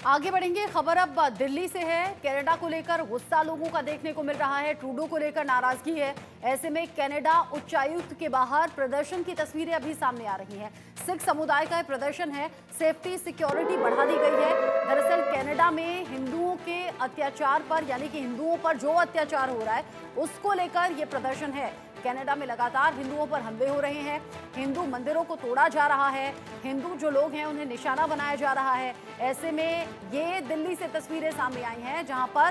आगे बढ़ेंगे। खबर अब दिल्ली से है। कनाडा को लेकर गुस्सा लोगों का देखने को मिल रहा है। ट्रूडो को लेकर नाराजगी है। ऐसे में कनाडा उच्चायुक्त के बाहर प्रदर्शन की तस्वीरें अभी सामने आ रही हैं। सिख समुदाय का प्रदर्शन है। सेफ्टी सिक्योरिटी बढ़ा दी गई है। दरअसल कनाडा में हिंदुओं के अत्याचार पर, यानी कि हिंदुओं पर जो अत्याचार हो रहा है उसको लेकर ये प्रदर्शन है। कनाडा में लगातार हिंदुओं पर हमले हो रहे हैं। हिंदू मंदिरों को तोड़ा जा रहा है। हिंदू जो लोग हैं उन्हें निशाना बनाया जा रहा है। ऐसे में ये दिल्ली से तस्वीरें सामने आई हैं जहां पर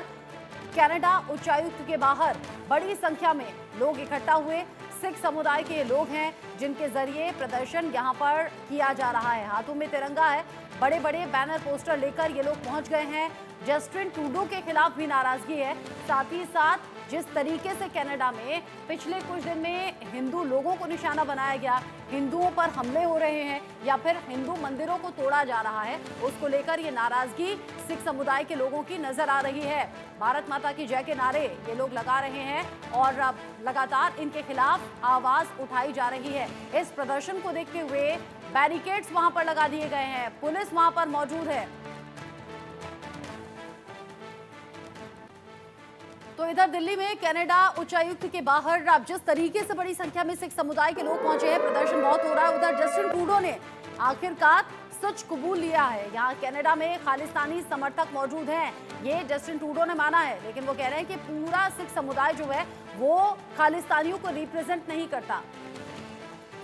कनाडा उच्चायुक्त के बाहर बड़ी संख्या में लोग इकट्ठा हुए। सिख समुदाय के लोग हैं जिनके जरिए प्रदर्शन यहां पर किया जा रहा है। हाथों में तिरंगा है। बड़े बड़े बैनर पोस्टर लेकर ये लोग पहुंच गए हैं। जस्टिन ट्रूडो के खिलाफ भी नाराजगी है। साथ ही साथ जिस तरीके से कनाडा में पिछले कुछ दिन में हिंदू लोगों को निशाना बनाया गया, हिंदुओं पर हमले हो रहे हैं या फिर हिंदू मंदिरों को तोड़ा जा रहा है, उसको लेकर ये नाराजगी सिख समुदाय के लोगों की नजर आ रही है। भारत माता की जय के नारे ये लोग लगा रहे हैं और अब लगातार इनके खिलाफ आवाज उठाई जा रही है। इस प्रदर्शन को देखते हुए बैरिकेड्स वहां पर लगा दिए गए हैं। पुलिस वहां पर मौजूद है। तो इधर दिल्ली में कनाडा उच्चायुक्त के बाहर अब जिस तरीके से बड़ी संख्या में सिख समुदाय के लोग पहुंचे हैं, प्रदर्शन बहुत हो रहा है। उधर जस्टिन ट्रूडो ने आखिरकार सच कबूल लिया है। यहाँ कनाडा में खालिस्तानी समर्थक मौजूद हैं, ये जस्टिन ट्रूडो ने माना है, लेकिन वो कह रहे हैं कि पूरा सिख समुदाय जो है वो खालिस्तानियों को रिप्रेजेंट नहीं करता।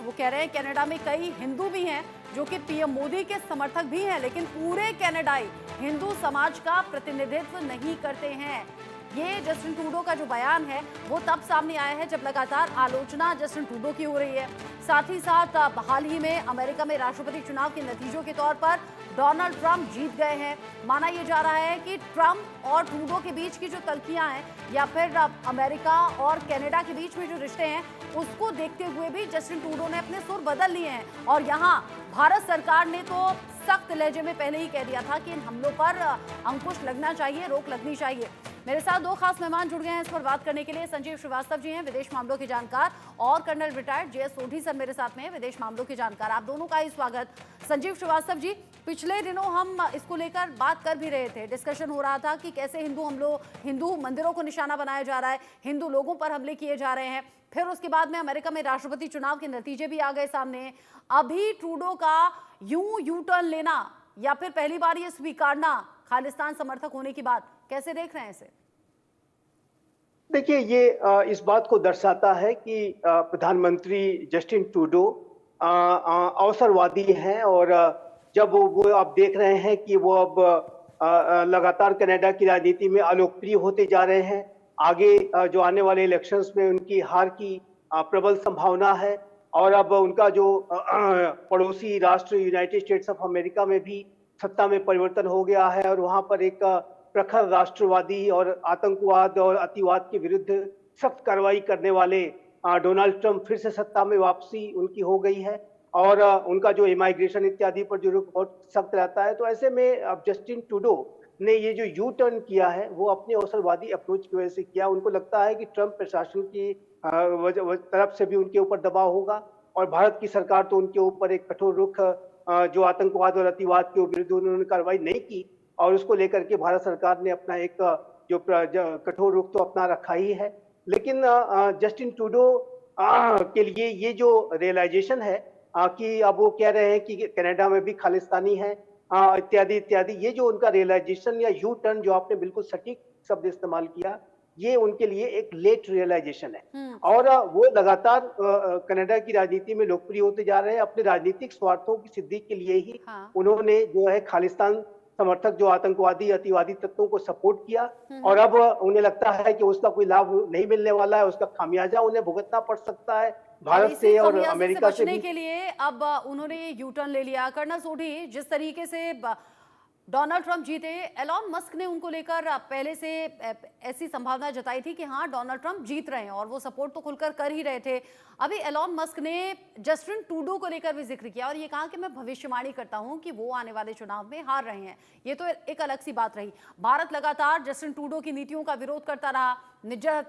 वो कह रहे हैं कनाडा में कई हिंदू भी हैं जो कि पीएम मोदी के समर्थक भी हैं, लेकिन पूरे कनाडाई हिंदू समाज का प्रतिनिधित्व नहीं करते हैं। ये जस्टिन ट्रूडो का जो बयान है वो तब सामने आया है जब लगातार आलोचना जस्टिन ट्रूडो की हो रही है। साथ ही साथ हाल ही में अमेरिका में राष्ट्रपति चुनाव के नतीजों के तौर पर डोनाल्ड ट्रंप जीत गए हैं। माना यह जा रहा है कि ट्रंप और ट्रूडो के बीच की जो तल्खियां हैं या फिर अमेरिका और कनाडा के बीच में जो रिश्ते हैं उसको देखते हुए भी जस्टिन ट्रूडो ने अपने सुर बदल लिए हैं। और यहाँ भारत सरकार ने तो सख्त लहजे में पहले ही कह दिया था कि इन हमलों पर अंकुश लगना चाहिए, रोक लगनी चाहिए। मेरे साथ दो खास मेहमान जुड़ गए हैं इस पर बात करने के लिए। संजीव श्रीवास्तव जी हैं, विदेश मामलों के जानकार, और colonel retired J S Sodhi sir मेरे साथ में हैं, विदेश मामलों के जानकार। आप दोनों का ही स्वागत। संजीव श्रीवास्तव जी, पिछले दिनों हम इसको लेकर बात कर भी रहे थे, डिस्कशन हो रहा था कि कैसे हिंदू मंदिरों को निशाना बनाया जा रहा है, हिंदू लोगों पर हमले किए जा रहे हैं। फिर उसके बाद में अमेरिका में राष्ट्रपति चुनाव के नतीजे भी आ गए सामने। अभी ट्रूडो का यू टर्न लेना या फिर पहली बार ये स्वीकारना खालिस्तान समर्थक होने की बात, कैसे देख रहे हैं इसे? देखिए, ये इस बात को दर्शाता है कि प्रधानमंत्री जस्टिन ट्रूडो अवसरवादी हैं। और जब वो आप देख रहे हैं कि वो अब लगातार कनाडा की राजनीति में अलोकप्रिय होते जा रहे हैं। आगे जो आने वाले इलेक्शंस में उनकी हार की प्रबल संभावना है। और अब उनका जो पड़ोसी राष्ट्र यूनाइटेड स्टेट्स ऑफ अमेरिका में भी सत्ता में परिवर्तन हो गया है और वहां पर एक प्रखर राष्ट्रवादी और आतंकवाद और अतिवाद के विरुद्ध सख्त कार्रवाई करने वाले डोनाल्ड ट्रंप फिर से सत्ता में वापसी उनकी हो गई है। और उनका जो इमाइग्रेशन इत्यादि पर जो रुख बहुत सख्त रहता है। तो ऐसे में अब जस्टिन ट्रूडो ने ये जो यू टर्न किया है वो अपने अवसरवादी अप्रोच की वजह से किया। उनको लगता है कि ट्रंप प्रशासन की तरफ से भी उनके ऊपर दबाव होगा और भारत की सरकार तो उनके ऊपर एक कठोर रुख, जो आतंकवाद और अतिवाद के विरुद्ध उन्होंने कार्रवाई नहीं की और उसको लेकर के भारत सरकार ने अपना एक जो कठोर रुख तो अपना रखा ही है। लेकिन जस्टिन ट्रूडो के लिए ये जो रियलाइजेशन है कि अब वो कह रहे हैं कि कनाडा में भी खालिस्तानी है इत्यादि इत्यादि, ये जो उनका रियलाइजेशन या यू टर्न, जो आपने बिल्कुल सटीक शब्द इस्तेमाल किया, ये उनके लिए एक लेट रियलाइजेशन है। और वो लगातार कनाडा की राजनीति में लोकप्रिय होते जा रहे हैं। अपने राजनीतिक स्वार्थों की सिद्धि के लिए ही उन्होंने जो है खालिस्तान समर्थक जो आतंकवादी अतिवादी तत्वों को सपोर्ट किया। और अब उन्हें लगता है कि उसका कोई लाभ नहीं मिलने वाला है, उसका खामियाजा उन्हें भुगतना पड़ सकता है भारत से और अमेरिका से बचने के लिए अब उन्होंने यू टर्न ले लिया। कर्नल सोढी, जिस तरीके से डोनाल्ड ट्रंप जीते, एलॉन मस्क ने उनको लेकर पहले से ऐसी संभावना जताई थी कि हाँ डोनाल्ड ट्रंप जीत रहे हैं और वो सपोर्ट तो खुलकर कर ही रहे थे। अभी एलॉन मस्क ने जस्टिन ट्रूडो को लेकर भी जिक्र किया और ये कहा कि मैं भविष्यवाणी करता हूं कि वो आने वाले चुनाव में हार रहे हैं। ये तो एक अलग सी बात रही। भारत लगातार जस्टिन ट्रूडो की नीतियों का विरोध करता रहा। निज्जर हत्या